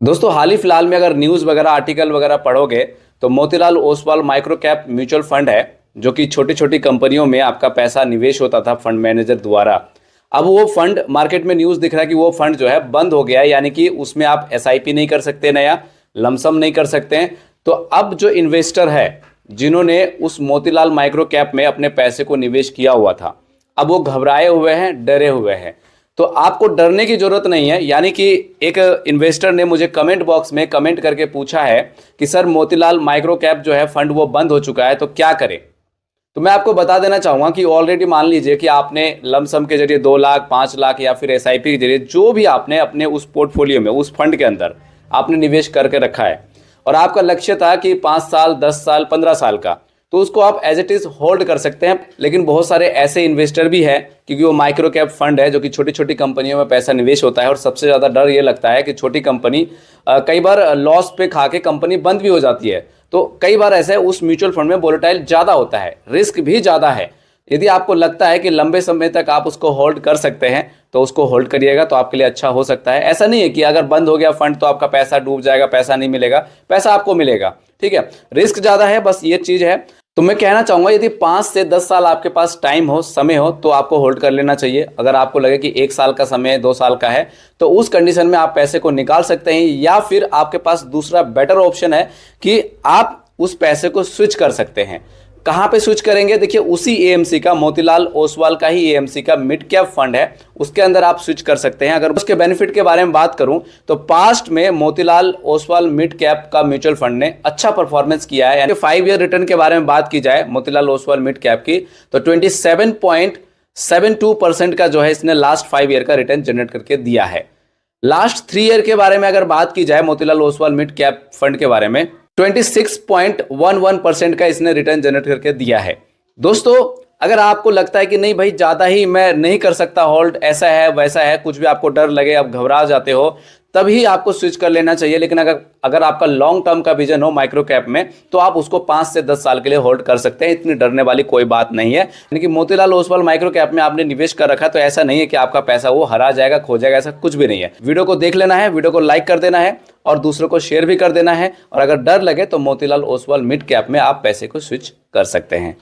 दोस्तों हाल ही फिलहाल में अगर न्यूज़ वगैरह आर्टिकल वगैरह पढ़ोगे तो Motilal Oswal micro cap mutual fund है जो कि छोटी छोटी कंपनियों में आपका पैसा निवेश होता था फंड मैनेजर द्वारा। अब वो फंड मार्केट में न्यूज़ दिख रहा है कि वो फंड जो है बंद हो गया है, यानी कि उसमें आप एसआईपी नहीं कर सकते, नया लमसम नहीं कर सकते हैं। तो अब जो इन्वेस्टर है जिन्होंने उस मोतीलाल माइक्रो कैप में अपने पैसे को निवेश किया हुआ था, अब वो घबराए हुए हैं, डरे हुए हैं। तो आपको डरने की जरूरत नहीं है। यानी कि एक इन्वेस्टर ने मुझे कमेंट बॉक्स में कमेंट करके पूछा है कि सर मोतीलाल माइक्रो कैप जो है फंड वो बंद हो चुका है तो क्या करें। तो मैं आपको बता देना चाहूँगा कि ऑलरेडी मान लीजिए कि आपने लमसम के जरिए 2 लाख 5 लाख या फिर एसआईपी के जरिए जो भी आपने अपने उस पोर्टफोलियो में उस फंड के अंदर आपने निवेश करके रखा है और आपका लक्ष्य था कि 5 साल 10 साल 15 साल का, तो उसको आप एज इट इज़ होल्ड कर सकते हैं। लेकिन बहुत सारे ऐसे इन्वेस्टर भी हैं, क्योंकि वो माइक्रो कैप फंड है जो कि छोटी छोटी कंपनियों में पैसा निवेश होता है और सबसे ज़्यादा डर ये लगता है कि छोटी कंपनी कई बार लॉस पे खा के कंपनी बंद भी हो जाती है। तो कई बार ऐसा है उस म्यूचुअल फंड में वोलेटाइल ज़्यादा होता है, रिस्क भी ज़्यादा है। यदि आपको लगता है कि लंबे समय तक आप उसको होल्ड कर सकते हैं तो उसको होल्ड करिएगा, तो आपके लिए अच्छा हो सकता है। ऐसा नहीं है कि अगर बंद हो गया फंड तो आपका पैसा डूब जाएगा, पैसा नहीं मिलेगा, पैसा आपको मिलेगा। ठीक है, रिस्क ज़्यादा है, बस ये चीज़ है। तो मैं कहना चाहूँगा यदि 5 से 10 साल आपके पास टाइम हो, समय हो, तो आपको होल्ड कर लेना चाहिए। अगर आपको लगे कि 1 साल का समय 2 साल का है तो उस कंडीशन में आप पैसे को निकाल सकते हैं, या फिर आपके पास दूसरा बेटर ऑप्शन है कि आप उस पैसे को स्विच कर सकते हैं। कहाँ पे स्विच करेंगे? देखिए, उसी एएमसी का, मोतीलाल ओसवाल का ही एएमसी का मिड कैप फंड है, उसके अंदर आप स्विच कर सकते हैं। अगर उसके बेनिफिट के बारे में बात करूं तो पास्ट में मोतीलाल ओसवाल मिड कैप का म्यूचुअल फंड ने अच्छा परफॉर्मेंस किया है। यानी 5 ईयर रिटर्न के बारे में बात की जाए मोतीलाल ओसवाल मिड कैप की तो 27.72% का जो है इसने लास्ट 5 ईयर का रिटर्न जनरेट करके दिया है। लास्ट 3 ईयर के बारे में अगर बात की जाए Motilal Oswal mid cap fund के बारे में 26.11% का इसने रिटर्न जनरेट करके दिया है। दोस्तों अगर आपको लगता है कि नहीं भाई ज़्यादा ही मैं नहीं कर सकता होल्ड, ऐसा है वैसा है, कुछ भी आपको डर लगे, आप घबरा जाते हो, तभी आपको स्विच कर लेना चाहिए। लेकिन अगर आपका लॉन्ग टर्म का विजन हो माइक्रो कैप में तो आप उसको 5 से 10 साल के लिए होल्ड कर सकते हैं। इतनी डरने वाली कोई बात नहीं है। यानी कि मोतीलाल ओसवाल माइक्रो कैप में आपने निवेश कर रखा तो ऐसा नहीं है कि आपका पैसा वो हरा जाएगा, खो जाएगा, ऐसा कुछ भी नहीं है। वीडियो को देख लेना है, वीडियो को लाइक कर देना है और दूसरों को शेयर भी कर देना है। और अगर डर लगे तो मोतीलाल ओसवाल मिड कैप में आप पैसे को स्विच कर सकते हैं।